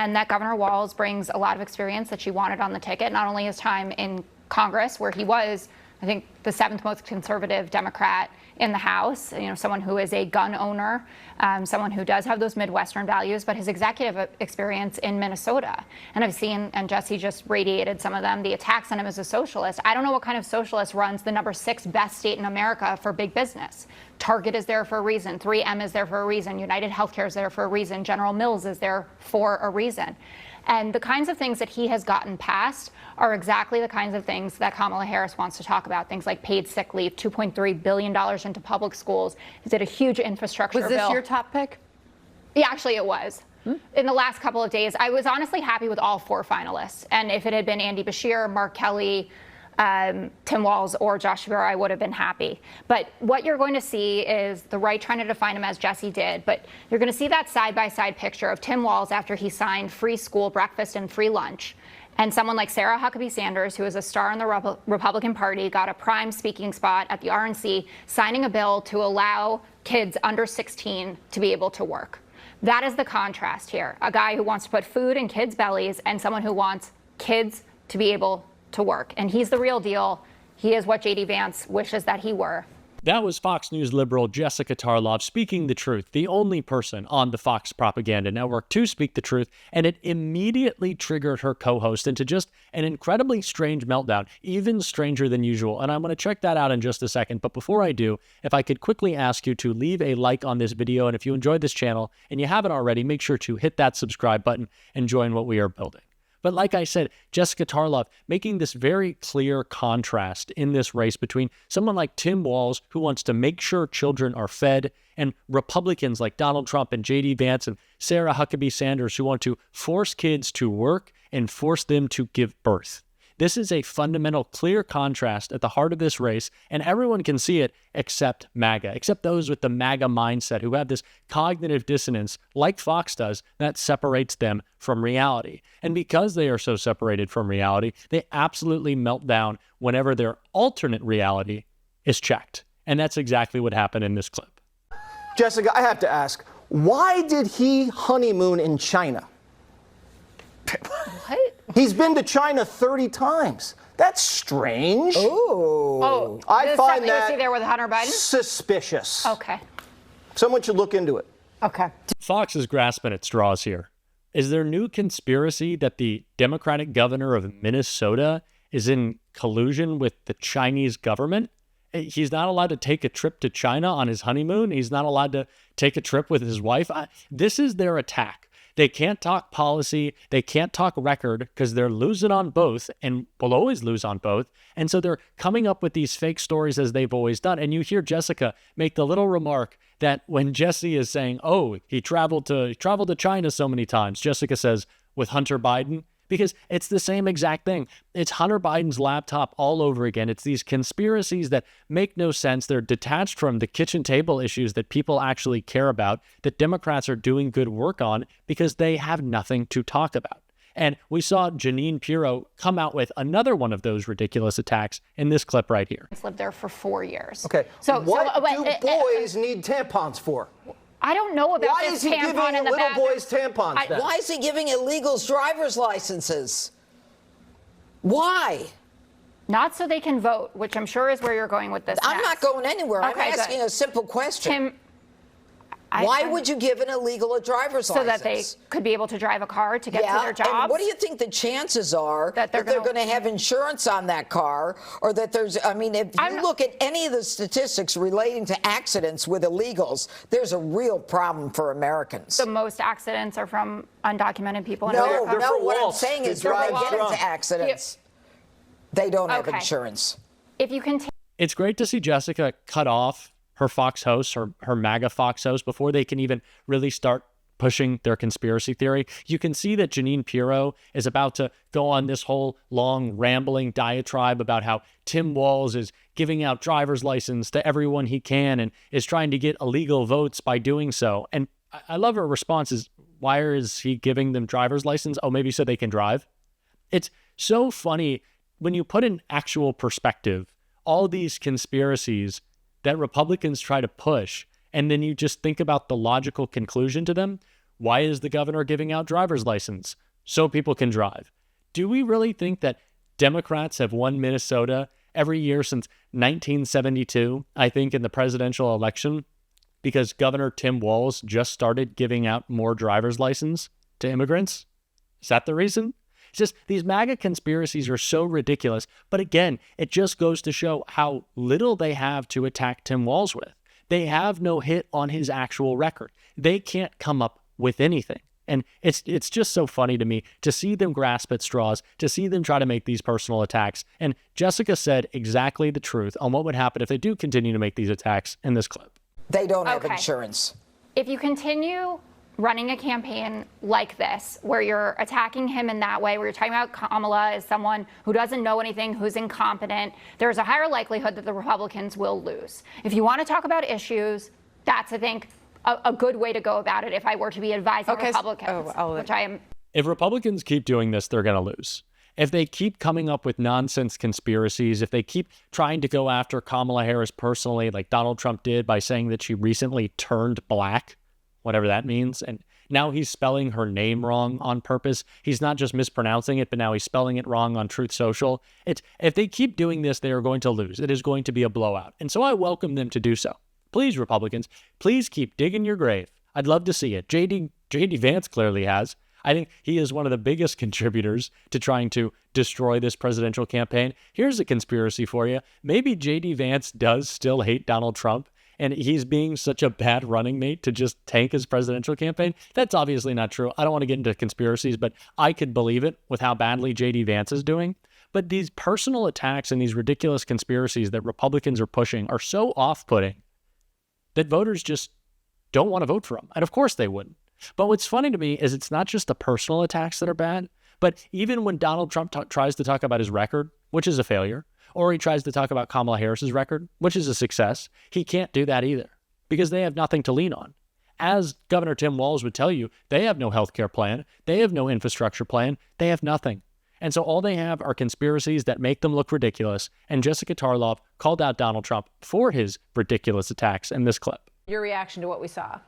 and that Governor Walz brings a lot of experience that she wanted on the ticket, not only his time in Congress, where he was, I think, the 7th most conservative Democrat in the House, someone who is a gun owner, someone who does have those Midwestern values, but his executive experience in Minnesota. And I've seen, and Jesse just radiated some of them, the attacks on him as a socialist. I don't know what kind of socialist runs the #6 best state in America for big business. Target is there for a reason. 3M is there for a reason. United Healthcare is there for a reason. General Mills is there for a reason. And the kinds of things that he has gotten past are exactly the kinds of things that Kamala Harris wants to talk about. Things like paid sick leave, $2.3 billion into public schools. He did a huge infrastructure bill. Was this your top pick? Yeah, actually it was. In the last couple of days, I was honestly happy with all 4 finalists. And if it had been Andy Beshear, Mark Kelly, Tim Walz, or Josh Shapiro, I would have been happy. But what you're going to see is the right trying to define him as Jesse did. But you're going to see that side-by-side picture of Tim Walz after he signed free school breakfast and free lunch. And someone like Sarah Huckabee Sanders, who is a star in the Republican Party, got a prime speaking spot at the RNC, signing a bill to allow kids under 16 to be able to work. That is the contrast here. A guy who wants to put food in kids' bellies and someone who wants kids to be able to work. And he's the real deal. He is what J.D. Vance wishes that he were. That was Fox News liberal Jessica Tarlov speaking the truth, the only person on the Fox propaganda network to speak the truth, and it immediately triggered her co-host into just an incredibly strange meltdown, even stranger than usual. And I'm going to check that out in just a second. But before I do, if I could quickly ask you to leave a like on this video, and if you enjoyed this channel and you haven't already, make sure to hit that subscribe button and join what we are building. But like I said, Jessica Tarlov making this very clear contrast in this race between someone like Tim Walz, who wants to make sure children are fed, and Republicans like Donald Trump and J.D. Vance and Sarah Huckabee Sanders, who want to force kids to work and force them to give birth. This is a fundamental, clear contrast at the heart of this race, and everyone can see it except MAGA, except those with the MAGA mindset who have this cognitive dissonance, like Fox does, that separates them from reality. And because they are so separated from reality, they absolutely melt down whenever their alternate reality is checked. And that's exactly what happened in this clip. Jessica, I have to ask, why did he honeymoon in China? What? He's been to China 30 times. That's strange. Oh, I find that was he there with Hunter Biden? Suspicious. Okay. Someone should look into it. Okay. Fox is grasping at straws here. Is there new conspiracy that the Democratic governor of Minnesota is in collusion with the Chinese government? He's not allowed to take a trip to China on his honeymoon. He's not allowed to take a trip with his wife. This is their attack. They can't talk policy. They can't talk record because they're losing on both and will always lose on both. And so they're coming up with these fake stories as they've always done. And you hear Jessica make the little remark that when Jesse is saying, oh, he traveled to China so many times, Jessica says, with Hunter Biden. Because it's the same exact thing. It's Hunter Biden's laptop all over again. It's these conspiracies that make no sense. They're detached from the kitchen table issues that people actually care about, that Democrats are doing good work on because they have nothing to talk about. And we saw Jeanine Pirro come out with another one of those ridiculous attacks in this clip right here. Lived there for 4 years. Okay. What do boys need tampons for? I don't know about Why this is he giving tampon in the little bathroom. boys tampons then? Why is he giving illegals driver's licenses? Why? Not so they can vote, which I'm sure is where you're going with this. I'm not going anywhere. Okay, I'm asking a simple question. Tim, why would you give an illegal a driver's license? So that they could be able to drive a car to get to their jobs? And what do you think the chances are that they're going to have insurance on that car, or that there's, I mean, if you look at any of the statistics relating to accidents with illegals, there's a real problem for Americans. The most accidents are from undocumented people in No, America. no, what I'm saying is when they get into accidents, they don't have insurance. If you can It's great to see Jessica cut off her Fox hosts, her MAGA Fox hosts, before they can even really start pushing their conspiracy theory. You can see that Jeanine Pirro is about to go on this whole long rambling diatribe about how Tim Walz is giving out driver's license to everyone he can and is trying to get illegal votes by doing so. And I love her response is, why is he giving them driver's license? Oh, maybe so they can drive. It's so funny when you put in actual perspective all these conspiracies that Republicans try to push, and then you just think about the logical conclusion to them. Why is the governor giving out driver's license? So people can drive. Do we really think that Democrats have won Minnesota every year since 1972, I think, in the presidential election, because Governor Tim Walz just started giving out more driver's license to immigrants? Is that the reason? It's just these MAGA conspiracies are so ridiculous. But again, it just goes to show how little they have to attack Tim Walz with. They have no hit on his actual record. They can't come up with anything. And it's just so funny to me to see them grasp at straws, to see them try to make these personal attacks. And Jessica said exactly the truth on what would happen if they do continue to make these attacks in this clip. They don't have insurance. If you continue running a campaign like this, where you're attacking him in that way, where you're talking about Kamala as someone who doesn't know anything, who's incompetent, there's a higher likelihood that the Republicans will lose. If you want to talk about issues, that's, I think, a good way to go about it if I were to be advising Republicans, which I am. If Republicans keep doing this, they're going to lose. If they keep coming up with nonsense conspiracies, if they keep trying to go after Kamala Harris personally, like Donald Trump did by saying that she recently turned black, whatever that means, and now he's spelling her name wrong on purpose. He's not just mispronouncing it, but now he's spelling it wrong on Truth Social. If they keep doing this, they are going to lose. It is going to be a blowout. And so I welcome them to do so. Please, Republicans, please keep digging your grave. I'd love to see it. J.D. Vance clearly has. I think he is one of the biggest contributors to trying to destroy this presidential campaign. Here's a conspiracy for you. Maybe J.D. Vance does still hate Donald Trump, and he's being such a bad running mate to just tank his presidential campaign. That's obviously not true. I don't want to get into conspiracies, but I could believe it with how badly J.D. Vance is doing. But these personal attacks and these ridiculous conspiracies that Republicans are pushing are so off-putting that voters just don't want to vote for him. And of course they wouldn't. But what's funny to me is it's not just the personal attacks that are bad, but even when Donald Trump tries to talk about his record, which is a failure, or he tries to talk about Kamala Harris's record, which is a success, he can't do that either because they have nothing to lean on. As Governor Tim Walz would tell you, they have no healthcare plan. They have no infrastructure plan. They have nothing. And so all they have are conspiracies that make them look ridiculous. And Jessica Tarlov called out Donald Trump for his ridiculous attacks in this clip. Your reaction to what we saw?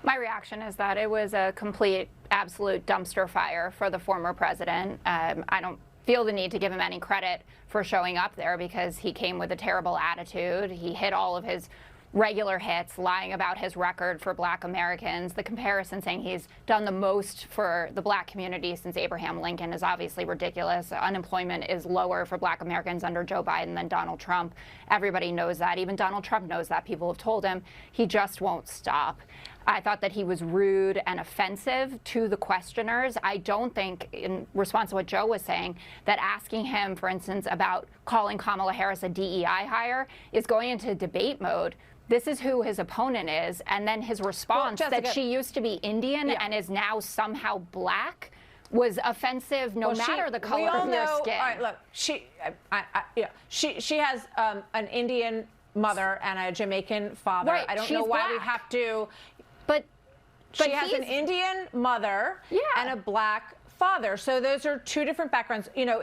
My reaction is that it was a complete, absolute dumpster fire for the former president. I don't feel the need to give him any credit for showing up there because he came with a terrible attitude. He hit all of his regular hits, lying about his record for Black Americans. The comparison saying he's done the most for the Black community since Abraham Lincoln is obviously ridiculous. Unemployment is lower for Black Americans under Joe Biden than Donald Trump. Everybody knows that. Even Donald Trump knows that. People have told him. He just won't stop. I thought that he was rude and offensive to the questioners. I don't think, in response to what Joe was saying, that asking him, for instance, about calling Kamala Harris a DEI hire is going into debate mode. This is who his opponent is, and then his response that she used to be Indian and is now somehow Black was offensive no matter the color of their skin. All right, look, she has an Indian mother and a Jamaican father. Right, I don't know why we have to. But she has an Indian mother and a Black father. So those are two different backgrounds. You know,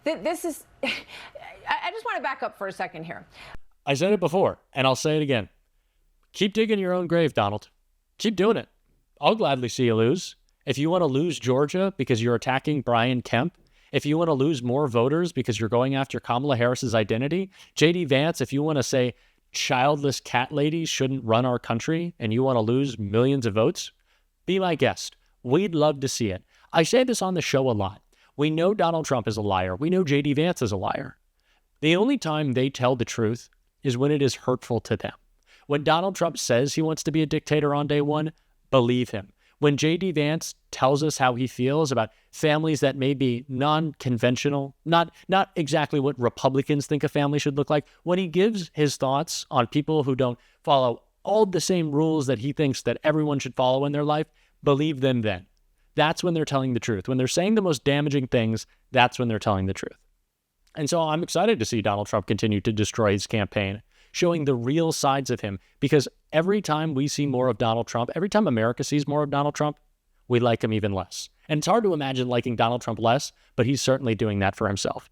this is. I just want to back up for a second here. I said it before, and I'll say it again. Keep digging your own grave, Donald. Keep doing it. I'll gladly see you lose. If you want to lose Georgia because you're attacking Brian Kemp, if you want to lose more voters because you're going after Kamala Harris's identity, J.D. Vance, if you want to say childless cat ladies shouldn't run our country and you want to lose millions of votes, be my guest. We'd love to see it. I say this on the show a lot. We know Donald Trump is a liar. We know J.D. Vance is a liar. The only time they tell the truth is when it is hurtful to them. When Donald Trump says he wants to be a dictator on day one, believe him. When J.D. Vance tells us how he feels about families that may be non-conventional, not exactly what Republicans think a family should look like, when he gives his thoughts on people who don't follow all the same rules that he thinks that everyone should follow in their life, believe them then. That's when they're telling the truth. When they're saying the most damaging things, that's when they're telling the truth. And so I'm excited to see Donald Trump continue to destroy his campaign, showing the real sides of him, because every time we see more of Donald Trump, every time America sees more of Donald Trump, we like him even less. And it's hard to imagine liking Donald Trump less, but he's certainly doing that for himself.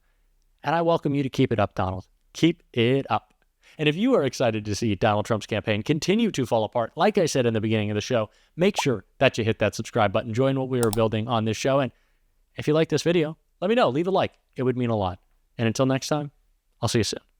And I welcome you to keep it up, Donald. Keep it up. And if you are excited to see Donald Trump's campaign continue to fall apart, like I said in the beginning of the show, make sure that you hit that subscribe button. Join what we are building on this show. And if you like this video, let me know. Leave a like. It would mean a lot. And until next time, I'll see you soon.